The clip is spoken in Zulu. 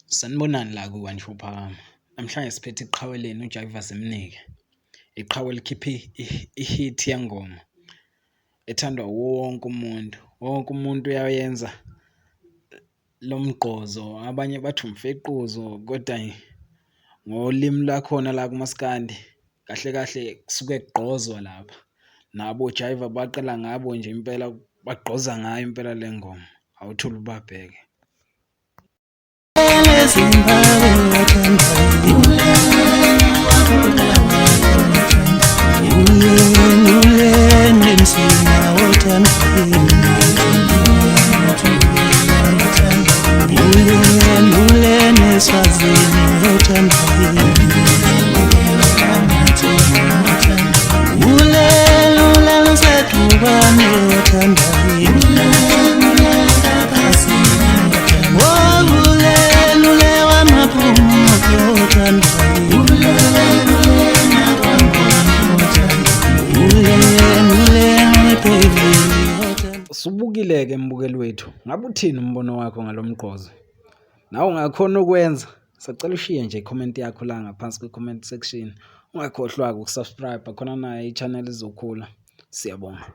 Sanibonani la kuwa nje uphakama. Namhlanje siphethe iqhawe lenu uJAIVA ZIMNIKE. Iqhawe likhiphe i-hit yengoma ethandwa wonke umuntu. Wonke umuntu uyayenza lo mgqozo. Abanye bathi umfequzo kodwa ngolimi lakhona la kumaskandi kahle kahle kusuke kugqozwa lapha. Nabo JAIVA baqala ngabo nje impela bagqoza ngayo impela le ngoma. Awuthula ubabheke. Subukile-ke mbukeli wethu, ngabe uthini umbono wakho ngalomgqozo? Nawe ungakhona ukwenza, sacela ushiye nje i-comment yakho la ngaphansi kwi-comment section. Ungakhohlwa-ke ukusubscribe khona naye i-channel izokhula. Siyabonga.